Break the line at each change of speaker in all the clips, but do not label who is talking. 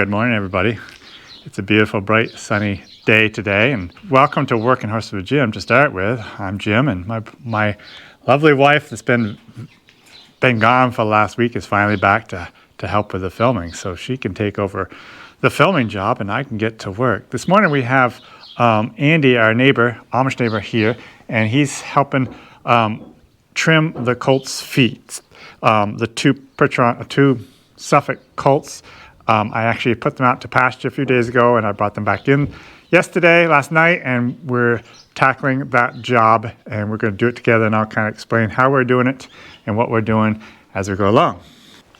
Good morning, everybody. It's a beautiful, bright, sunny day today, and welcome to Working Horses with Jim. To start with, I'm Jim, and my lovely wife that's been gone for the last week is finally back to help with the filming, so she can take over the filming job, and I can get to work. This morning we have Andy, our neighbor, Amish neighbor here, and he's helping trim the colts' feet. The two Suffolk colts. I actually put them out to pasture a few days ago, and I brought them back in last night, and we're tackling that job, and we're going to do it together, and I'll kind of explain how we're doing it and what we're doing as we go along.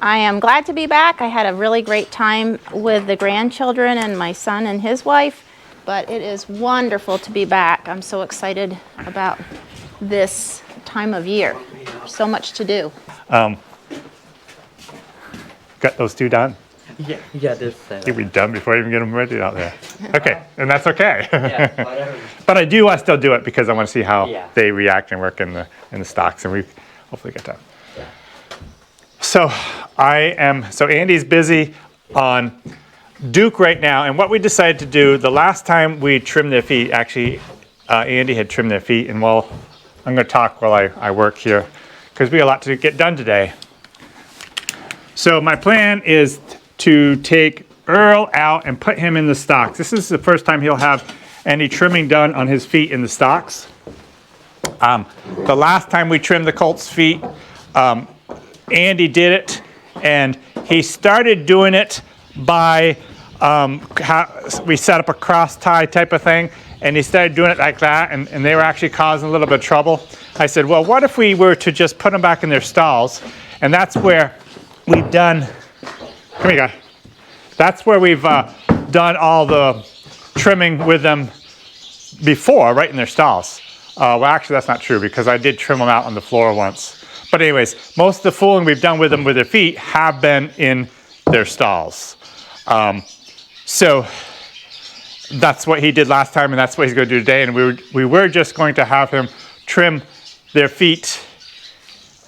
I am glad to be back. I had a really great time with the grandchildren and my son and his wife, but it is wonderful to be back. I'm so excited about this time of year. So much to do.
Got those two done?
Yeah, this.
You'll be done before you even get them ready out there. Okay, and that's okay.
Yeah, whatever.
But I do want to still do it because I want to see how they react and work in the stocks, and we hopefully get done.
Yeah.
So Andy's busy on Duke right now, and what we decided to do the last time we trimmed their feet, actually Andy had trimmed their feet, and I'm going to talk while I work here because we have a lot to get done today. So my plan is to take Earl out and put him in the stocks. This is the first time he'll have any trimming done on his feet in the stocks. The last time we trimmed the colt's feet, Andy did it, and he started doing it by, we set up a cross tie type of thing, and he started doing it like that, and they were actually causing a little bit of trouble. I said, well, what if we were to just put them back in their stalls? And that's where we've done, come here, guy. That's where we've done all the trimming with them before, right in their stalls. Well, actually, that's not true because I did trim them out on the floor once. But anyways, most of the fooling we've done with them with their feet have been in their stalls. So that's what he did last time, and that's what he's going to do today. And we were just going to have him trim their feet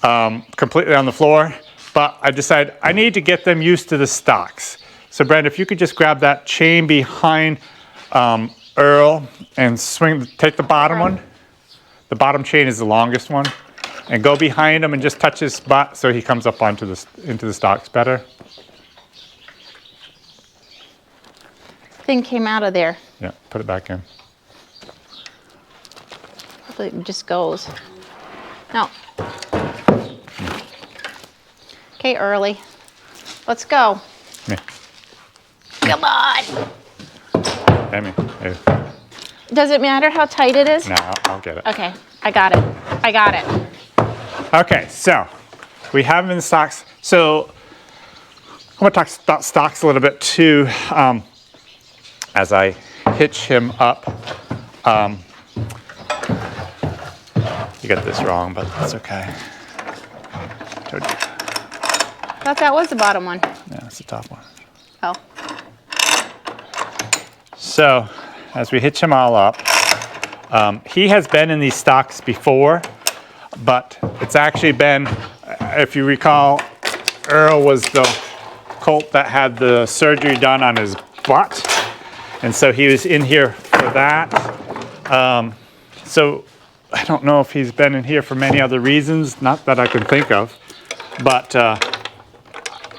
completely on the floor. But I decided I need to get them used to the stocks. So Brenda, if you could just grab that chain behind Earl and take the bottom one. The bottom chain is the longest one. And go behind him and just touch his butt so he comes up into the stocks better.
Thing came out of there.
Yeah, put it back in.
Hopefully it just goes. No. Okay, Early. Let's go.
Yeah.
Come on.
Hey.
Does it matter how tight it is?
No, I'll get it.
Okay, I got it.
Okay, so we have them in the stocks. So I'm going to talk about stocks a little bit too as I hitch him up. You got this wrong, but that's okay.
I thought that was the bottom one.
Yeah, it's the top one.
Oh.
So as we hitch him all up, he has been in these stocks before, but it's actually been, if you recall, Earl was the colt that had the surgery done on his butt, and so he was in here for that. So I don't know if he's been in here for many other reasons, not that I can think of, but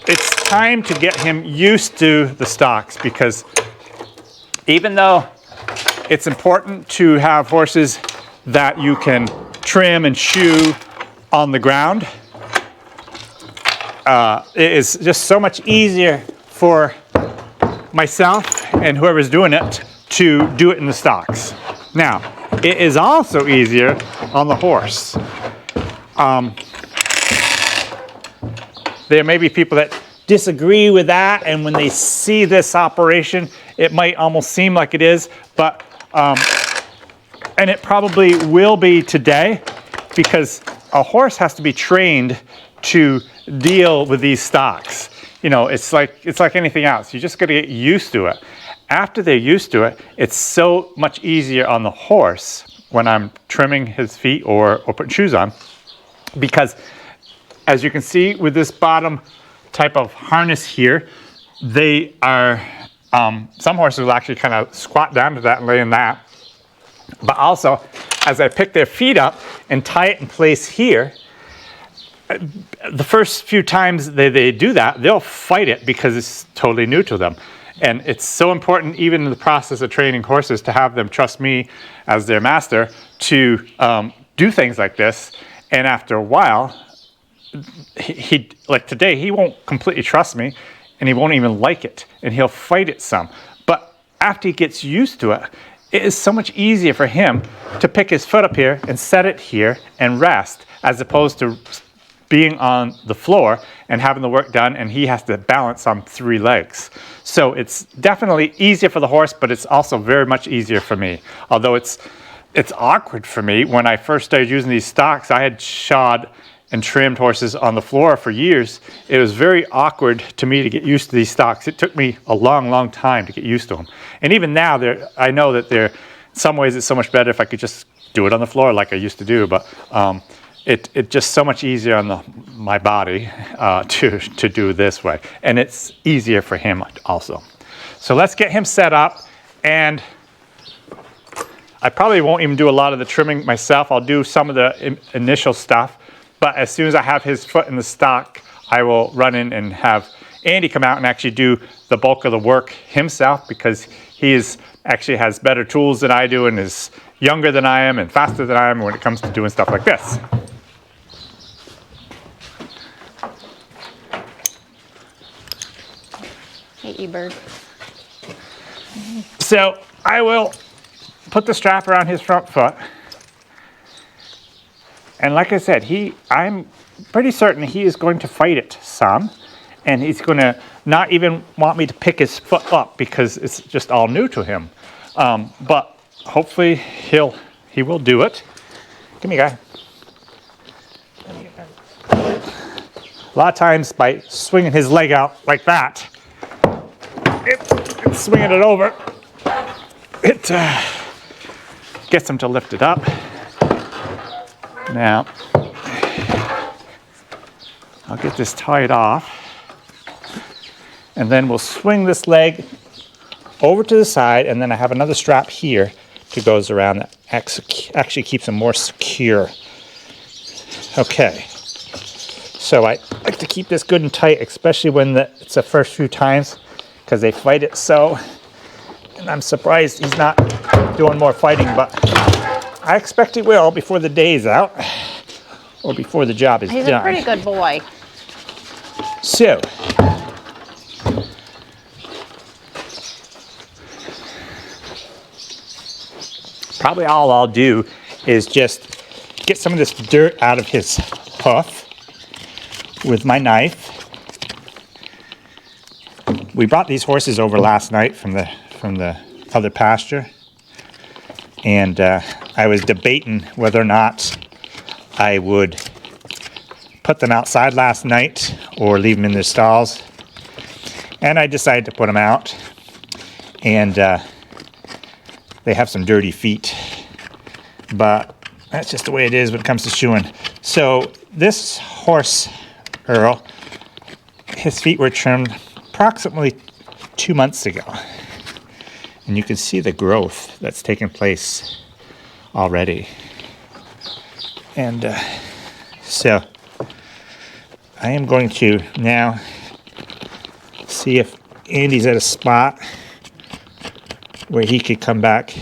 it's time to get him used to the stocks, because even though it's important to have horses that you can trim and shoe on the ground, it is just so much easier for myself and whoever's doing it to do it in the stocks. Now, it is also easier on the horse. There may be people that disagree with that, and when they see this operation, it might almost seem like it is, but and it probably will be today, because a horse has to be trained to deal with these stocks. You know, it's like anything else. You just got to get used to it. After they're used to it, it's so much easier on the horse when I'm trimming his feet or putting shoes on, because as you can see with this bottom type of harness here, they are, some horses will actually kind of squat down to that and lay in that. But also, as I pick their feet up and tie it in place here, the first few times they do that, they'll fight it because it's totally new to them. And it's so important, even in the process of training horses, to have them trust me as their master to do things like this. And after a while, he like today, he won't completely trust me, and he won't even like it, and he'll fight it some. But after he gets used to it, it is so much easier for him to pick his foot up here and set it here and rest, as opposed to being on the floor and having the work done, and he has to balance on 3 legs. So it's definitely easier for the horse, but it's also very much easier for me. Although it's awkward for me. When I first started using these stocks, I had shod and trimmed horses on the floor for years. It was very awkward to me to get used to these stocks. It took me a long, long time to get used to them. And even now, I know that in some ways it's so much better if I could just do it on the floor like I used to do. But it's just so much easier on my body to do this way. And it's easier for him also. So let's get him set up. And I probably won't even do a lot of the trimming myself. I'll do some of the initial stuff. But as soon as I have his foot in the stock, I will run in and have Andy come out and actually do the bulk of the work himself, because he actually has better tools than I do and is younger than I am and faster than I am when it comes to doing stuff like this.
Hey, E-Bird.
So I will put the strap around his front foot. And like I said, I'm pretty certain he is going to fight it some. And he's going to not even want me to pick his foot up because it's just all new to him. But hopefully he will do it. Come here, guy. A lot of times by swinging his leg out like that, it's swinging it over, it gets him to lift it up. Now, I'll get this tied off, and then we'll swing this leg over to the side, and then I have another strap here that goes around that actually keeps him more secure. Okay, so I like to keep this good and tight, especially when it's the first few times, because they fight it so, and I'm surprised he's not doing more fighting, but I expect he will before the day's out, or before the job is done.
He's a pretty good boy.
So, probably all I'll do is just get some of this dirt out of his hoof with my knife. We brought these horses over last night from the other pasture, and I was debating whether or not I would put them outside last night or leave them in their stalls, and I decided to put them out. And they have some dirty feet, but that's just the way it is when it comes to shoeing. So this horse, Earl, his feet were trimmed approximately 2 months ago, and you can see the growth that's taken place already. And so I am going to now see if Andy's at a spot where he could come back,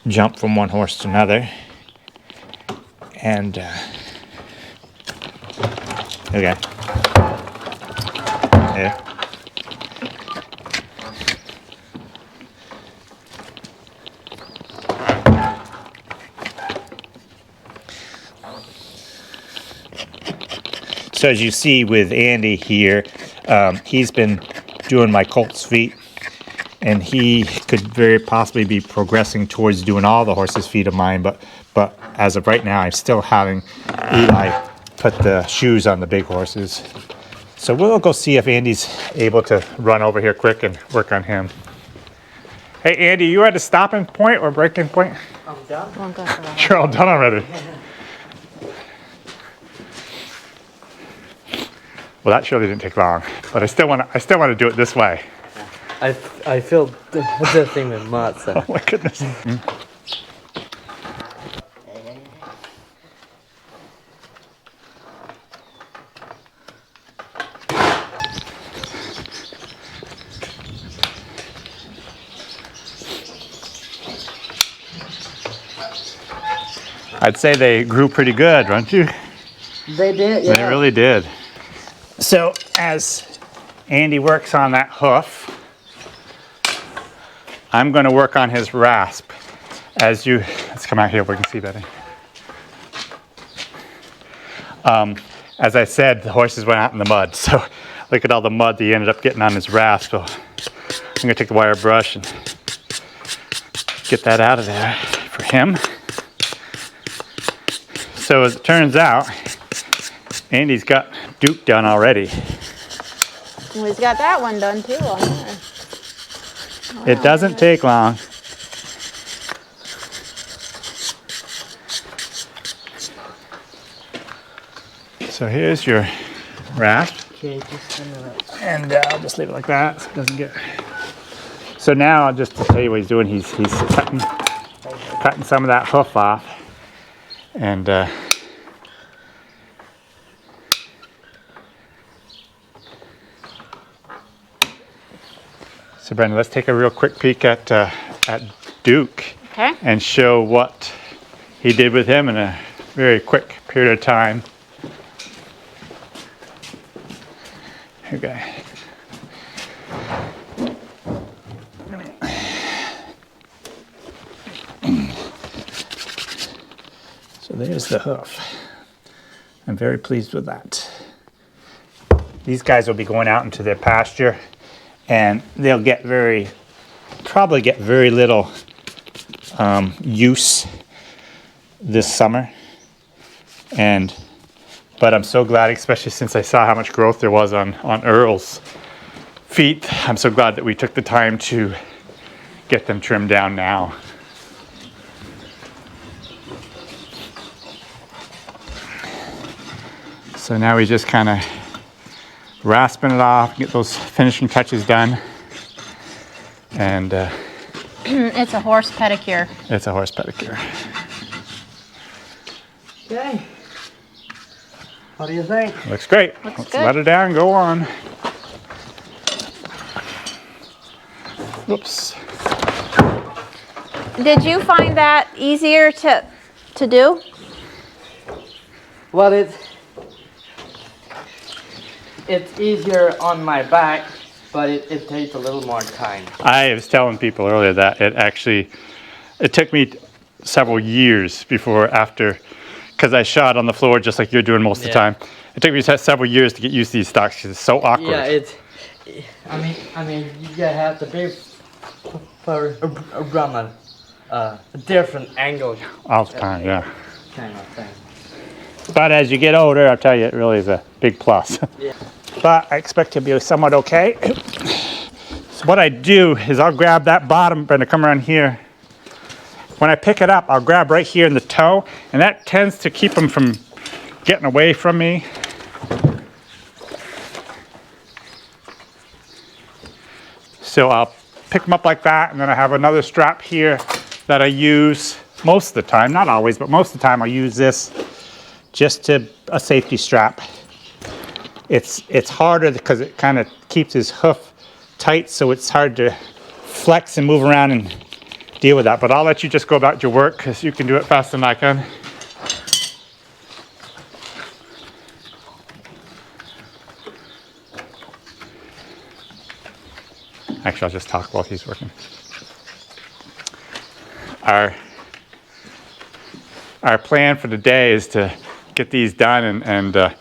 jump from one horse to another, and okay, yeah. So as you see with Andy here, he's been doing my colt's feet, and he could very possibly be progressing towards doing all the horses' feet of mine, but as of right now, I'm still having Eli put the shoes on the big horses. So we'll go see if Andy's able to run over here quick and work on him. Hey Andy, you at a stopping point or breaking point?
I'm done.
Won't go for that.
You're all done already. Well, that surely didn't take long, but I still want to do it this way.
I feel the thing with mud. So.
Oh my goodness. I'd say they grew pretty good, don't you?
They did, yeah.
They really did. So as Andy works on that hoof, I'm going to work on his rasp. Let's come out here where we can see better. As I said, the horses went out in the mud, so look at all the mud that he ended up getting on his rasp. So I'm going to take the wire brush and get that out of there for him. So as it turns out, Andy's got Duke done already.
Well, he's got that one done too on there.
It doesn't take long. So here's your rasp.
Okay, just send it up.
And I'll just leave it like that so it doesn't get... So now, just to tell you what he's doing, he's cutting some of that hoof off. And so Brenda, let's take a real quick peek at Duke.
Okay.
And show what he did with him in a very quick period of time. Okay. So there's the hoof. I'm very pleased with that. These guys will be going out into their pasture, and they'll probably get very little use this summer. But I'm so glad, especially since I saw how much growth there was on Earl's feet, I'm so glad that we took the time to get them trimmed down now. So now we just kind of rasping it off, get those finishing touches done. And
It's a horse pedicure.
it's a horse pedicure.
Okay. What do you think?
Looks great.
Looks
Let's
good.
let it down, go on. Whoops.
Did you find that easier to do?
Well, it's easier on my back, but it takes a little more time.
I was telling people earlier that it took me several years after, because I shot on the floor just like you're doing most of the time. It took me several years to get used to these stocks because it's so awkward.
Yeah, I mean, you gotta have to be from a different angle.
All the time, yeah.
Kind of thing.
But as you get older, I'll tell you, it really is a big plus.
Yeah.
But I expect to be somewhat okay. So what I do is I'll grab that bottom, Brenda, come around here. When I pick it up, I'll grab right here in the toe, and that tends to keep them from getting away from me. So I'll pick them up like that, and then I have another strap here that I use most of the time, not always, but most of the time I'll use this just to a safety strap. It's harder because it kind of keeps his hoof tight, so it's hard to flex and move around and deal with that. But I'll let you just go about your work because you can do it faster than I can. Actually, I'll just talk while he's working. Our plan for the day is to get these done, and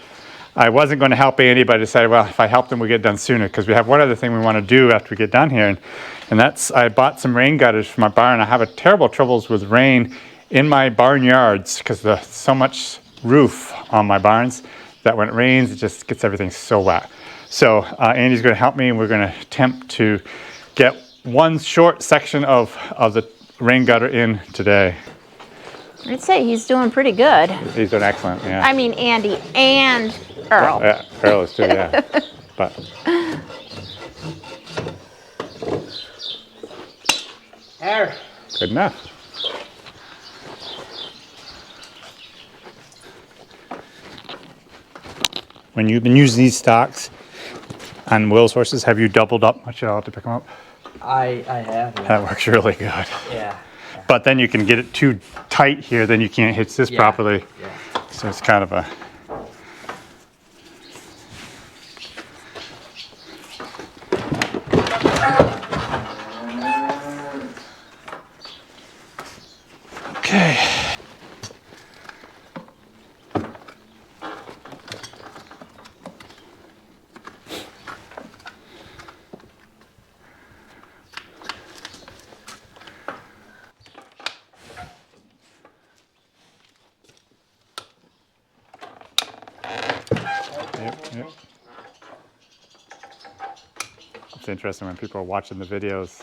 I wasn't going to help Andy, but I decided, well, if I help them, we'll get done sooner, because we have one other thing we want to do after we get done here, and that's I bought some rain gutters for my barn. I have a terrible troubles with rain in my barnyards because there's so much roof on my barns that when it rains, it just gets everything so wet. So Andy's going to help me, and we're going to attempt to get one short section of the rain gutter in today.
I'd say he's doing pretty good.
He's doing excellent, yeah.
I mean, Andy and Earl.
Yeah, Earl is too, yeah. But
There.
good enough. When you've been using these stocks on Will's horses, have you doubled up much at all to pick them up?
I have. Yeah.
That works really good.
Yeah.
But then you can get it too tight here, then you can't hitch this
Yeah.
properly.
Yeah.
So it's kind of a... Okay. Yep. It's interesting when people are watching the videos,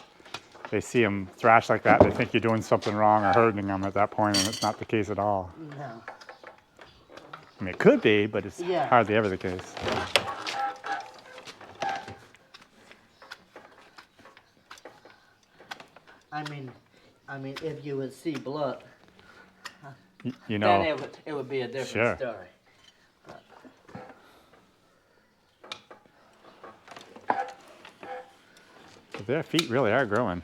they see them thrash like that, they think you're doing something wrong or hurting them at that point, and it's not the case at all.
No.
I mean, it could be, but it's
Yeah.
hardly ever the case.
I mean, if you would see blood,
You know,
then it would be a different
Sure.
story.
but their feet really are growing.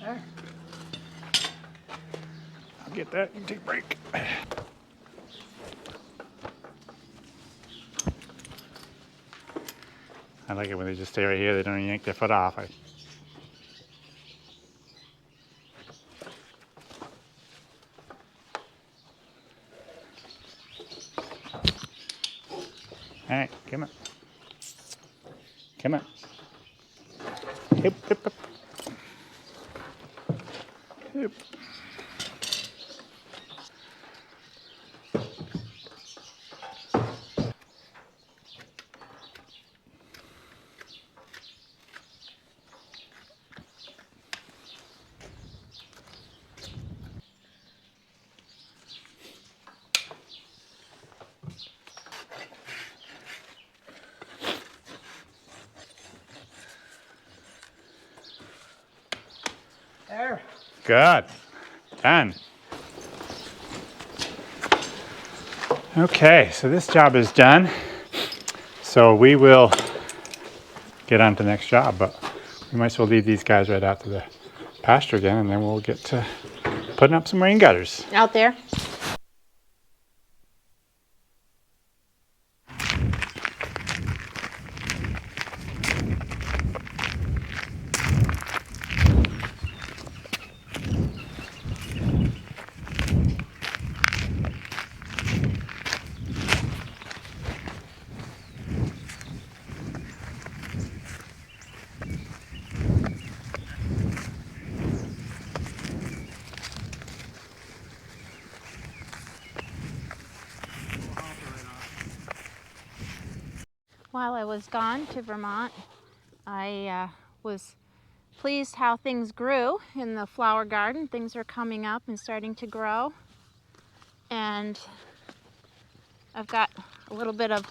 There.
I'll get that, you can take a break. I like it when they just stay right here, they don't even yank their foot off. All right, come on. Come on. Hip, hip, hip. Hip.
There.
Good. Done. Okay, so this job is done. So we will get on to the next job, but we might as well leave these guys right out to the pasture again, and then we'll get to putting up some rain gutters.
Out there. While I was gone to Vermont, I was pleased how things grew in the flower garden. Things are coming up and starting to grow. And I've got a little bit of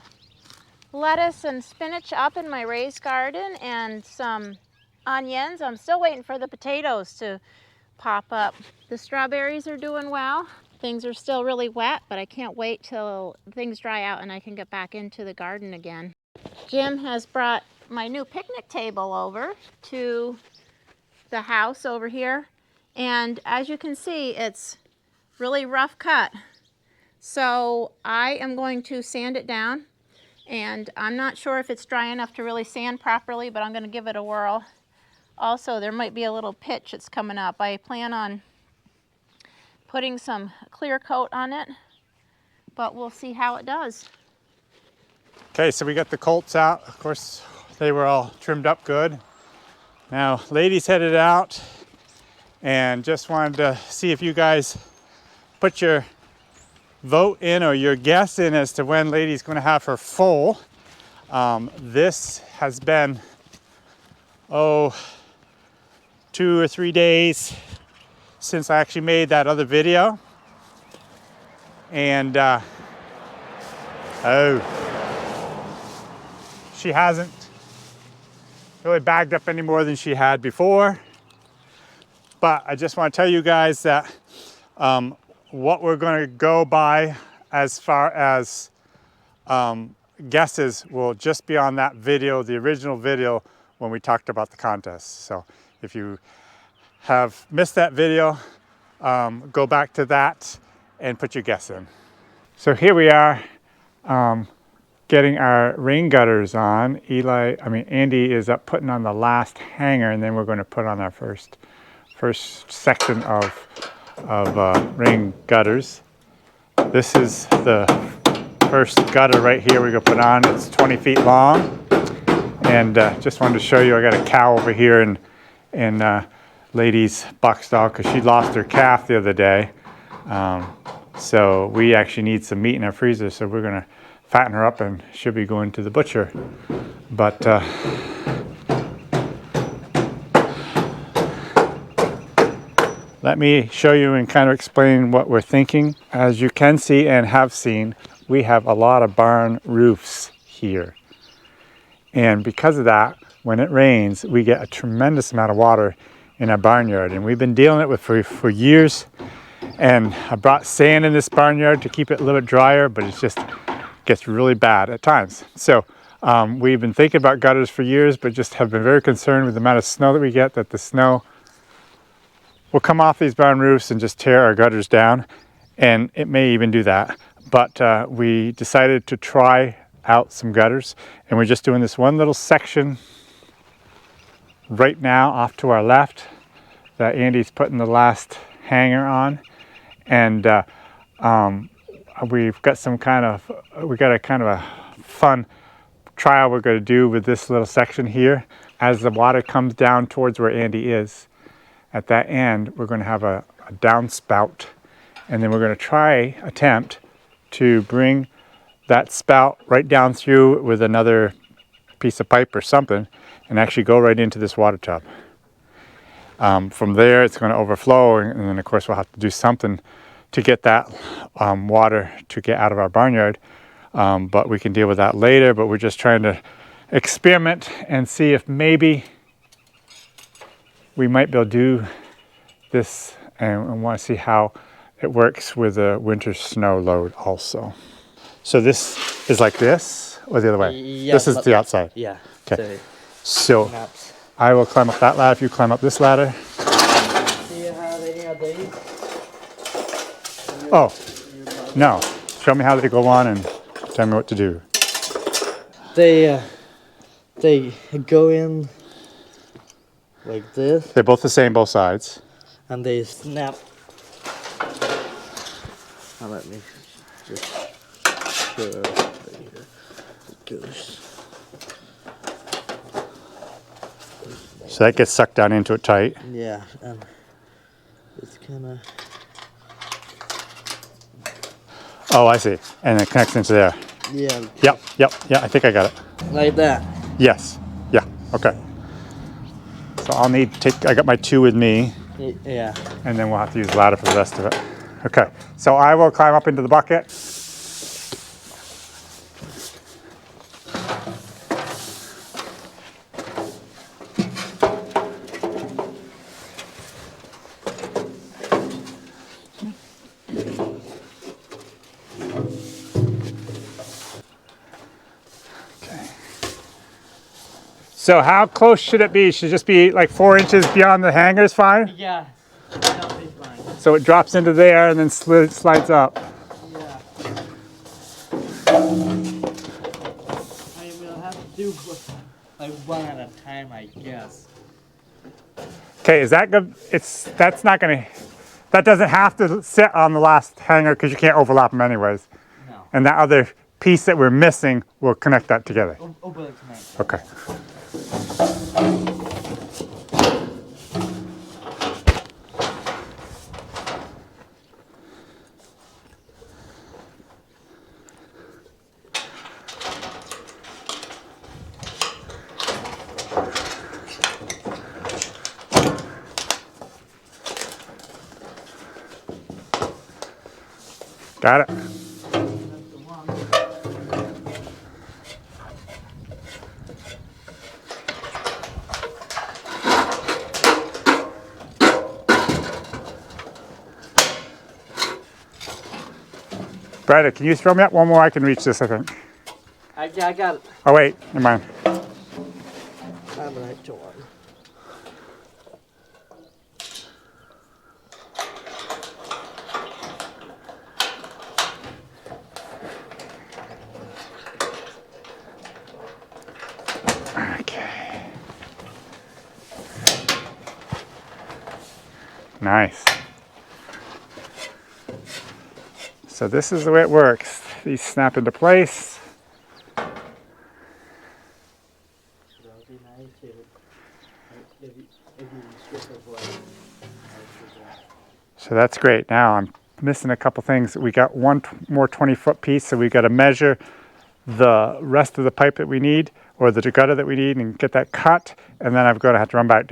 lettuce and spinach up in my raised garden and some onions. I'm still waiting for the potatoes to pop up. The strawberries are doing well. Things are still really wet, but I can't wait till things dry out and I can get back into the garden again. Jim has brought my new picnic table over to the house over here, and as you can see, it's really rough cut. So I am going to sand it down, and I'm not sure if it's dry enough to really sand properly, but I'm going to give it a whirl. Also, there might be a little pitch that's coming up. I plan on putting some clear coat on it, but we'll see how it does.
Okay, so we got the colts out. Of course, they were all trimmed up good. Now, ladies headed out, and just wanted to see if you guys put your vote in or your guess in as to when Lady's going to have her foal. This has been, 2 or 3 days since I actually made that other video. And, she hasn't really bagged up any more than she had before. But I just want to tell you guys that what we're going to go by as far as guesses will just be on that video, the original video when we talked about the contest. So if you have missed that video, go back to that and put your guess in. So here we are getting our rain gutters on. Andy is up putting on the last hanger, and then we're going to put on our first section of rain gutters. This is the first gutter right here we're going to put on. It's 20 feet long, and just wanted to show you, I got a cow over here in Lady's buck stall because she lost her calf the other day. So we actually need some meat in our freezer, so we're going to fatten her up and she'll be going to the butcher. But let me show you and kind of explain what we're thinking. As you can see and have seen, we have a lot of barn roofs here. And because of that, when it rains, we get a tremendous amount of water in our barnyard. And we've been dealing with it for years. And I brought sand in this barnyard to keep it a little bit drier, but it just gets really bad at times. So we've been thinking about gutters for years, but just have been very concerned with the amount of snow that we get, that the snow will come off these barn roofs and just tear our gutters down. And it may even do that. But we decided to try out some gutters, and we're just doing this one little section right now off to our left that Andy's putting the last hanger on. And we've got a kind of a fun trial we're going to do with this little section here. As the water comes down towards where Andy is, at that end, we're going to have a downspout, and then we're going to attempt to bring that spout right down through with another piece of pipe or something, and actually go right into this water tub. From there, it's going to overflow, and then of course we'll have to do something to get that water to get out of our barnyard. But we can deal with that later. But we're just trying to experiment and see if maybe we might be able to do this, and want to see how it works with a winter snow load also. So this is like this, or the other way?
Yeah,
this is the outside.
Yeah.
Okay. So I will climb up that ladder if you climb up this ladder.
Do you have any of these?
Oh, no. Show me how they go on and tell me what to do.
They go in like this,
They're both the same, both sides.
and they snap. Now let me just show it here. It goes.
So that gets sucked down into it tight.
Yeah, and it's kind of.
Oh, I see. And it connects into there.
Yeah.
Yep. I think I got it.
Like that.
Yes. Yeah. Okay. So I'll I got my 2 with me,
Yeah.
and then we'll have to use the ladder for the rest of it. Okay. So I will climb up into the bucket. So how close should it be? Should it just be like 4 inches beyond the hanger is fine?
Yeah. That'll be fine.
So it drops into there and then slides up.
Yeah. I will have to do like one at a time, I guess.
Okay, is that good? That doesn't have to sit on the last hanger because you can't overlap them anyways.
No.
And that other piece that we're missing will connect that together.
Over the connect.
Okay. Got it.
That's the one.
Brad, can you throw me up one more? I can reach this, I think.
I got it.
Oh, wait, never mind.
I'm right to one.
Okay. Nice. So this is the way it works. These snap into place.
That'll be nice if you strip it away.
So that's great. Now I'm missing a couple things. We got one more 20-foot piece, so we've got to measure the rest of the pipe that we need, or the gutter that we need, and get that cut. And then I'm going to have to run back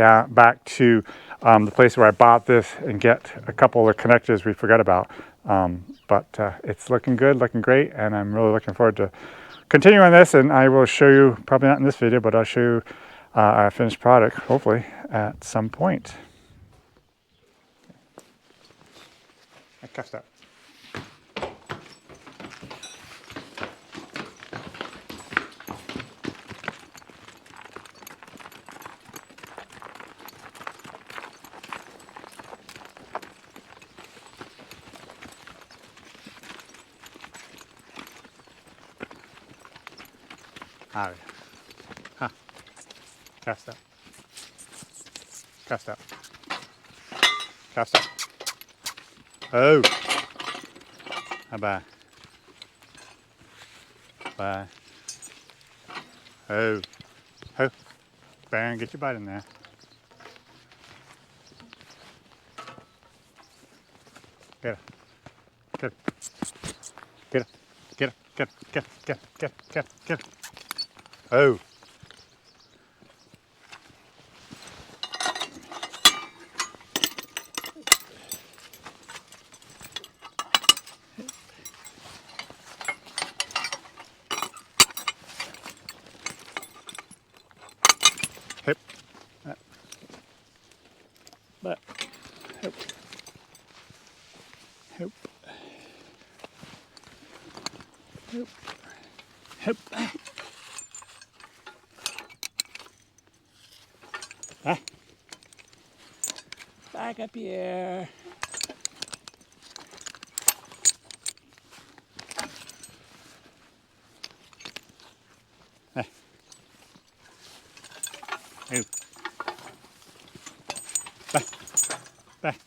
to the place where I bought this and get a couple of the connectors we forgot about. But it's looking good, looking great, and I'm really looking forward to continuing this. And I will show you, probably not in this video, but I'll show you our finished product, hopefully, at some point. I cuffed up. Ah, huh. Cast up. Cast up. Cast up. Oh. Bye. Bye. Oh. Oh. Baron, get your butt in there. Get it. Get it. Get it. Get it. Get it. Get it. Get it. Get it. Get it. Get it. Oh. Hip. But. Hip. Hip. Hip. Hip. Ah. Back up here. Ah. Oh. Back. Back.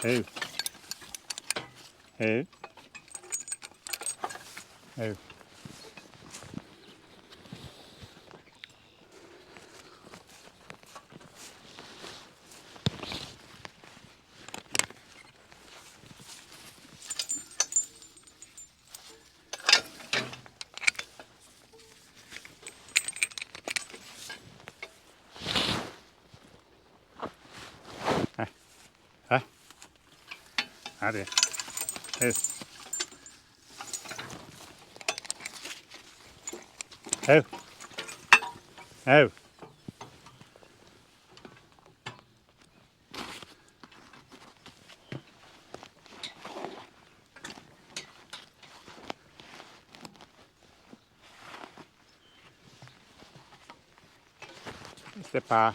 Oh. Oh. Oh. Huh? Ah, dear. Oh. Oh. Oh. Step by.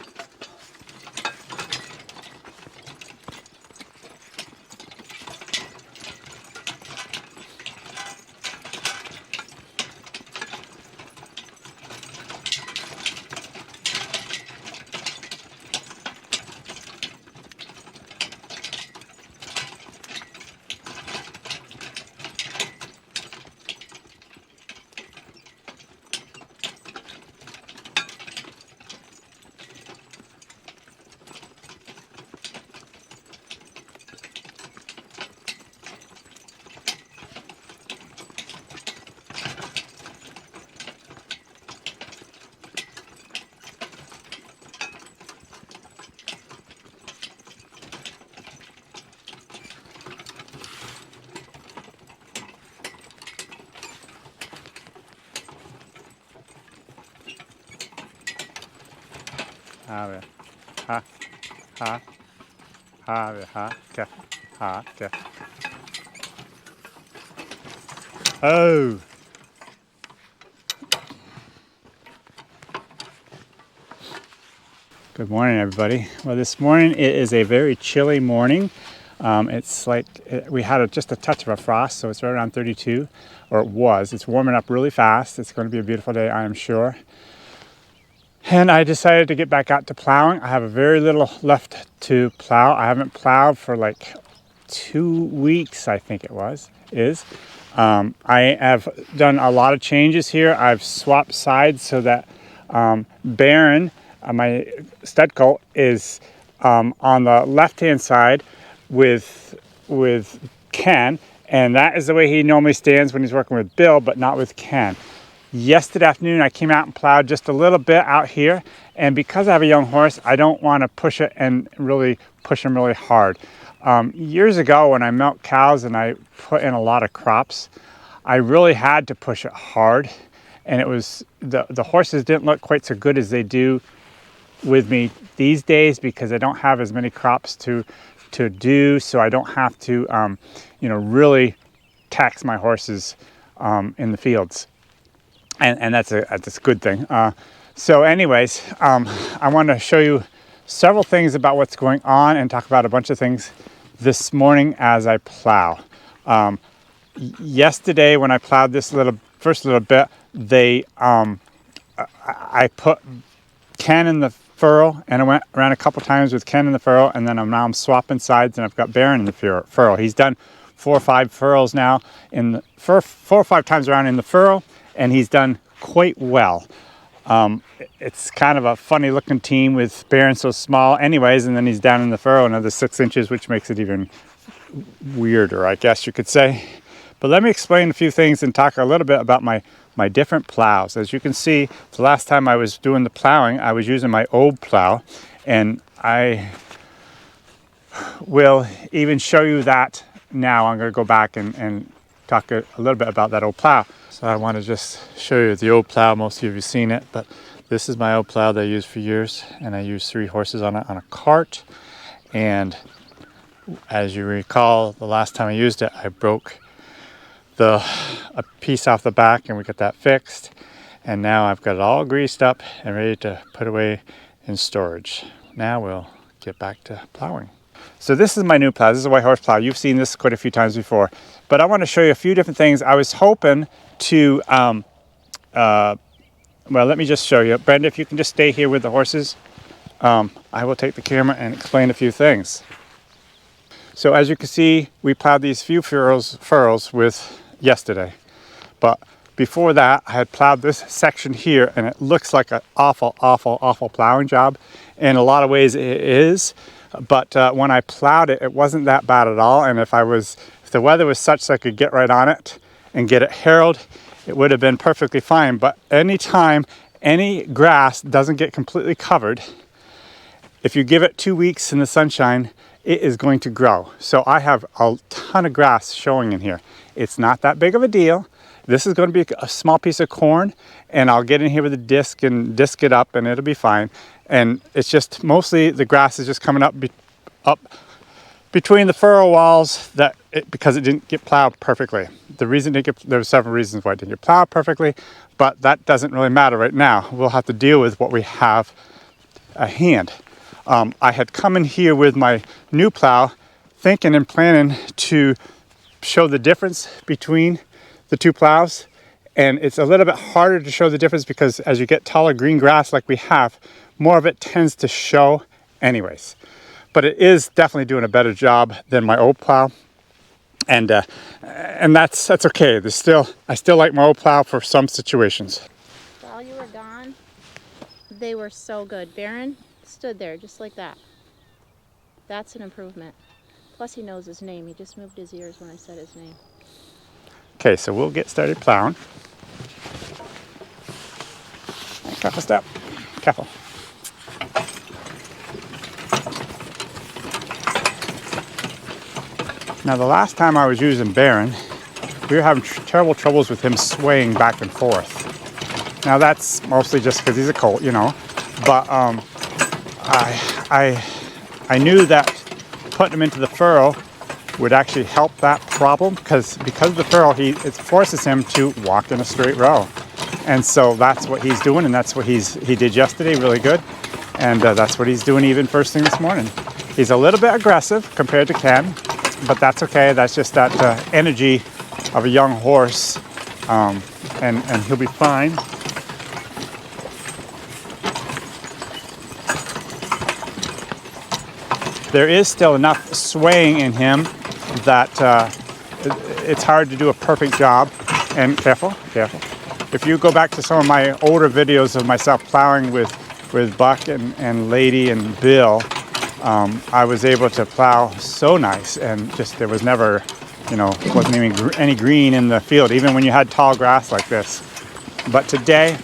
Have ha, ha, have ha, ke, ha, ke. Oh. Good morning, everybody. Well, this morning it is a very chilly morning. It's like we had just a touch of a frost, so it's right around 32, or it was. It's warming up really fast. It's going to be a beautiful day, I am sure. And I decided to get back out to plowing. I have a very little left to plow. I haven't plowed for like 2 weeks, I think it is. I have done a lot of changes here. I've swapped sides so that Baron, my stud colt, is on the left-hand side with Ken, and that is the way he normally stands when he's working with Bill, but not with Ken. Yesterday afternoon, I came out and plowed just a little bit out here, and because I have a young horse, I don't want to push it and really push him really hard. Years ago, when I milked cows and I put in a lot of crops, I really had to push it hard, and it was the horses didn't look quite so good as they do with me these days because I don't have as many crops to do, so I don't have to really tax my horses in the fields. And that's a good thing. So anyways, I want to show you several things about what's going on and talk about a bunch of things this morning as I plow. Yesterday when I plowed this first little bit, I put Ken in the furrow, and I went around a couple times with Ken in the furrow, and then now I'm swapping sides, and I've got Baron in the furrow. He's done 4 or 5 furrows now, four or five times around in the furrow, and he's done quite well. It's kind of a funny looking team with Baron so small anyways, and then he's down in the furrow another 6 inches, which makes it even weirder, I guess you could say. But let me explain a few things and talk a little bit about my different plows. As you can see, the last time I was doing the plowing, I was using my old plow, and I will even show you that now. I'm going to go back and talk a little bit about that old plow. So I want to just show you the old plow. Most of you have seen it, but this is my old plow that I used for years, and I used 3 horses on it on a cart. And as you recall, the last time I used it, I broke a piece off the back, and we got that fixed. And now I've got it all greased up and ready to put away in storage. Now we'll get back to plowing. So this is my new plow. This is a white horse plow. You've seen this quite a few times before, but I want to show you a few different things. I was hoping to, well, let me just show you. Brenda, if you can just stay here with the horses, I will take the camera and explain a few things. So as you can see, we plowed these few furrows with yesterday, but before that I had plowed this section here, and it looks like an awful plowing job. In a lot of ways it is, but when I plowed it, it wasn't that bad at all. And if the weather was such that I could get right on it and get it harrowed, it would have been perfectly fine. But anytime any grass doesn't get completely covered, if you give it 2 weeks in the sunshine, it is going to grow. So I have a ton of grass showing in here. It's not that big of a deal. This is going to be a small piece of corn, and I'll get in here with a disc and disc it up, and it'll be fine. And it's just mostly the grass is just coming up between the furrow walls because it didn't get plowed perfectly. There were several reasons why it didn't get plowed perfectly, but that doesn't really matter right now. We'll have to deal with what we have at hand. I had come in here with my new plow thinking and planning to show the difference between the 2 plows, and it's a little bit harder to show the difference because as you get taller green grass like we have, more of it tends to show anyways. But it is definitely doing a better job than my old plow, and that's okay. I still like my old plow for some situations.
While you were gone, they were so good. Baron stood there just like that. That's an improvement. Plus he knows his name. He just moved his ears when I said his name.
Okay, so we'll get started plowing. Careful step. Careful. Now the last time I was using Baron, we were having terrible troubles with him swaying back and forth. Now that's mostly just because he's a colt, but I knew that putting him into the furrow would actually help that problem because of the furrow, it forces him to walk in a straight row. And so that's what he's doing, and that's what he did yesterday, really good. And that's what he's doing even first thing this morning. He's a little bit aggressive compared to Ken, but that's okay. That's just that energy of a young horse, and he'll be fine. There is still enough swaying in him that it's hard to do a perfect job. And careful. If you go back to some of my older videos of myself plowing with Buck and Lady and Bill, I was able to plow so nice, and just there was never, wasn't even any green in the field, even when you had tall grass like this. But today,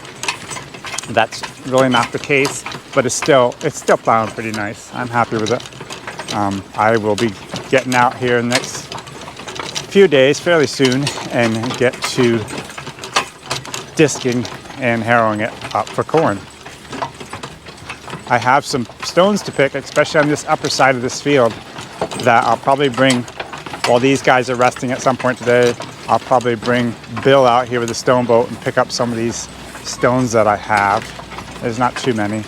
that's really not the case, but it's still plowing pretty nice. I'm happy with it. I will be getting out here in the next few days, fairly soon, and get to disking and harrowing it up for corn. I have some stones to pick, especially on this upper side of this field, that I'll probably bring while these guys are resting at some point today. I'll probably bring Bill out here with a stone boat and pick up some of these stones that I have. There's not too many.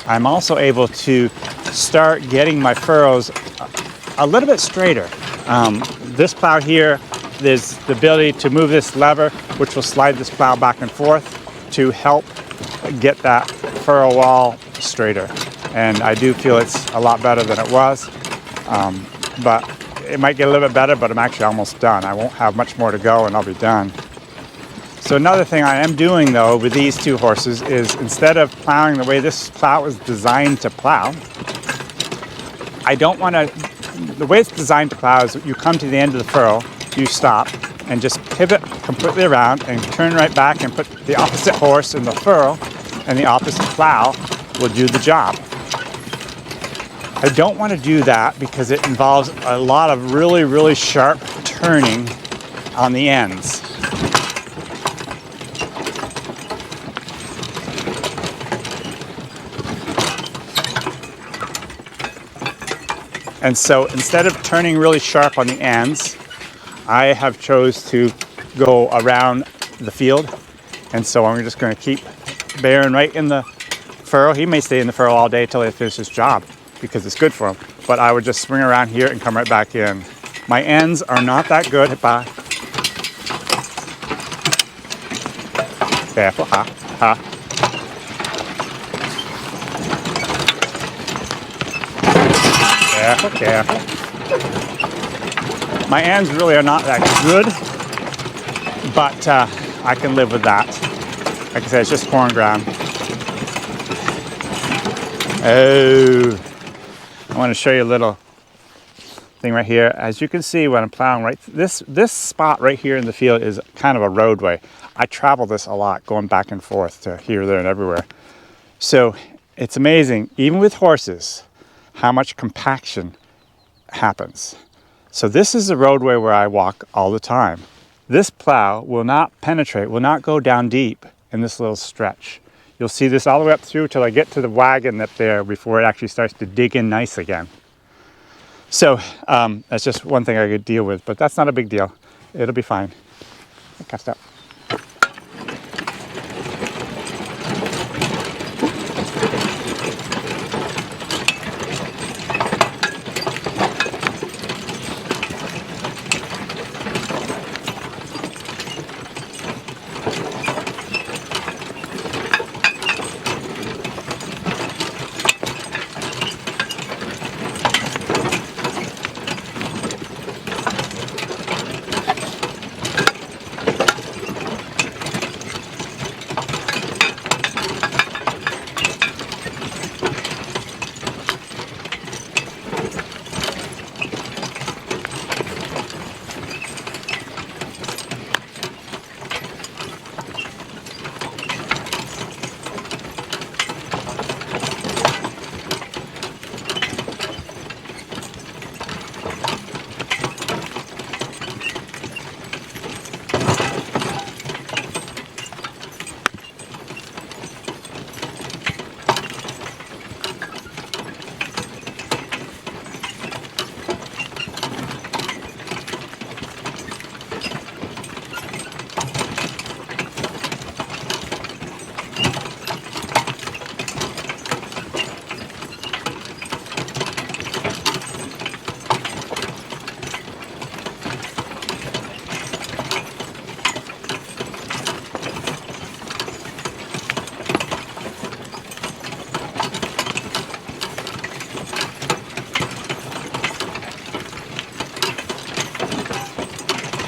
I'm also able to start getting my furrows a little bit straighter. This plow here, there's the ability to move this lever, which will slide this plow back and forth to help get that furrow wall straighter. And I do feel it's a lot better than it was. But it might get a little bit better, but I'm actually almost done. I won't have much more to go and I'll be done. So another thing I am doing though with these two horses is, instead of plowing the way this plow is designed to plow, the way it's designed to plow is you come to the end of the furrow, you stop and just pivot completely around and turn right back and put the opposite horse in the furrow, and the opposite plow will do the job. I don't want to do that because it involves a lot of really, really sharp turning on the ends. And so instead of turning really sharp on the ends, I have chose to go around the field. And so I'm just going to keep bearing right in the furrow. He may stay in the furrow all day till he finishes his job because it's good for him. But I would just swing around here and come right back in. My ends are not that good. Bye. Careful. Careful. My ends really are not that good, but I can live with that. Like I said, it's just corn ground. Oh, I want to show you a little thing right here. As you can see when I'm plowing, right, this spot right here in the field is kind of a roadway. I travel this a lot, going back and forth to here, there, and everywhere. So it's amazing, even with horses, how much compaction happens. So this is the roadway where I walk all the time. This plow will not penetrate, will not go down deep in this little stretch. You'll see this all the way up through till I get to the wagon up there before it actually starts to dig in nice again. So that's just one thing I could deal with, but that's not a big deal. It'll be fine. Cast up.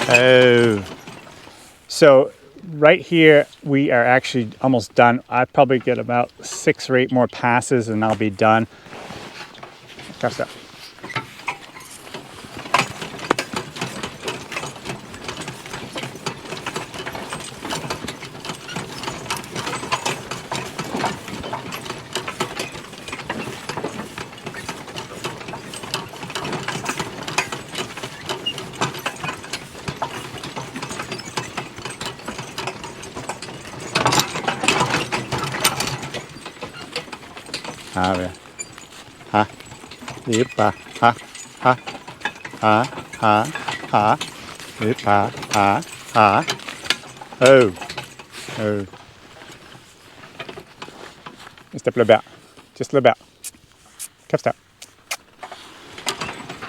Oh. So right here, we are actually almost done. I probably get about 6 or 8 more passes and I'll be done. Catch that. A ver. Ha. Ipa. Ha. Ha. Ha. Ha. Ha. Ipa. Ha. Ha. Oh. Oh. Just a little bit. Just a little bit. Catch that.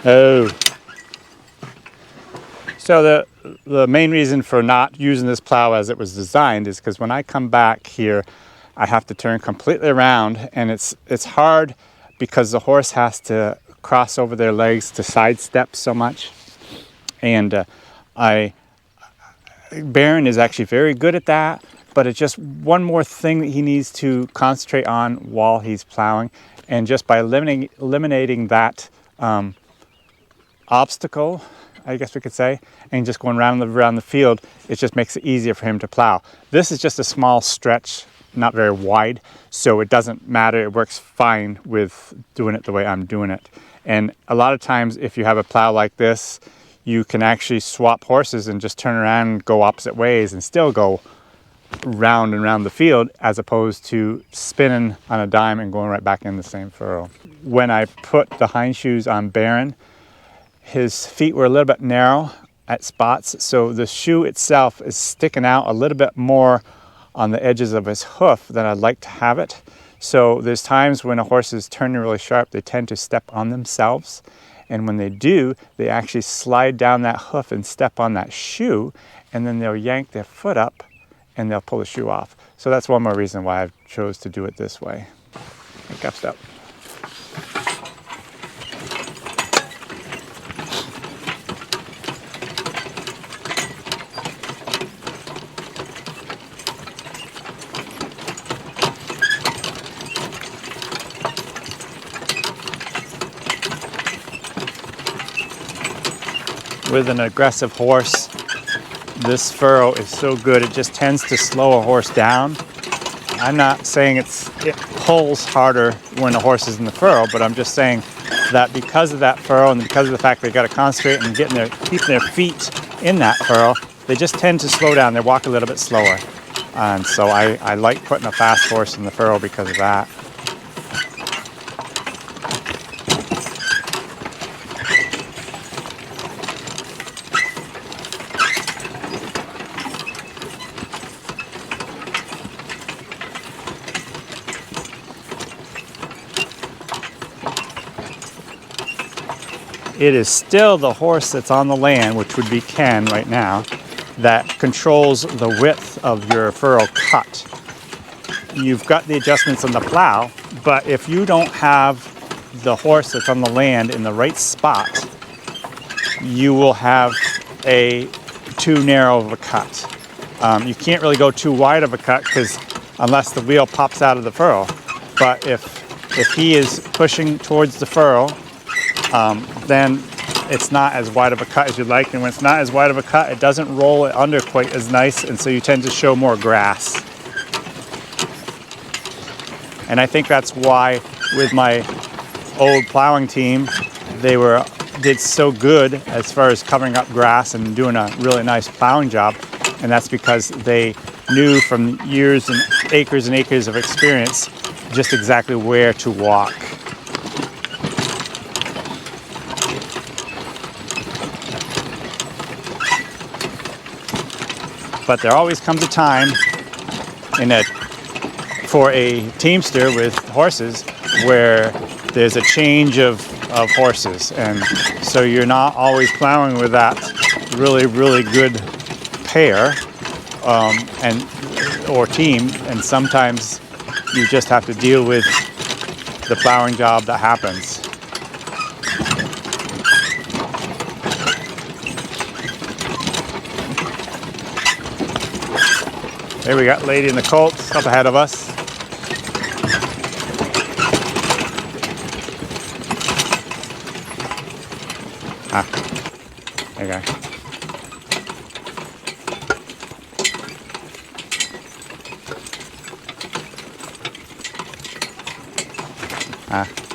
Oh. So the main reason for not using this plow as it was designed is because when I come back here, I have to turn completely around, and it's hard because the horse has to cross over their legs to sidestep so much. And Baron is actually very good at that, but it's just one more thing that he needs to concentrate on while he's plowing. And just by eliminating that obstacle, I guess we could say, and just going around the field, it just makes it easier for him to plow. This is just a small stretch, not very wide, so it doesn't matter. It works fine with doing it the way I'm doing it. And a lot of times if you have a plow like this, you can actually swap horses and just turn around and go opposite ways and still go round and round the field, as opposed to spinning on a dime and going right back in the same furrow. When I put the hind shoes on Baron, his feet were a little bit narrow at spots, so the shoe itself is sticking out a little bit more on the edges of his hoof than I'd like to have it. So there's times when a horse is turning really sharp, they tend to step on themselves. And when they do, they actually slide down that hoof and step on that shoe, and then they'll yank their foot up and they'll pull the shoe off. So that's one more reason why I chose to do it this way. Up step. With an aggressive horse, this furrow is so good, it just tends to slow a horse down. I'm not saying it pulls harder when a horse is in the furrow, but I'm just saying that because of that furrow and because of the fact they got to concentrate and keeping their feet in that furrow, they just tend to slow down. They walk a little bit slower. And so I like putting a fast horse in the furrow because of that. It is still the horse that's on the land, which would be Ken right now, that controls the width of your furrow cut. You've got the adjustments on the plow, but if you don't have the horse that's on the land in the right spot, you will have a too narrow of a cut. You can't really go too wide of a cut because unless the wheel pops out of the furrow. But if he is pushing towards the furrow, then it's not as wide of a cut as you'd like. And when it's not as wide of a cut, it doesn't roll it under quite as nice, and so you tend to show more grass. And I think that's why with my old plowing team, they did so good as far as covering up grass and doing a really nice plowing job. And that's because they knew from years and acres of experience just exactly where to walk. But there always comes a time for a teamster with horses where there's a change of horses, and so you're not always plowing with that really, really good pair or team, and sometimes you just have to deal with the plowing job that happens. There we got Lady and the colts up ahead of us. There you go. Ah.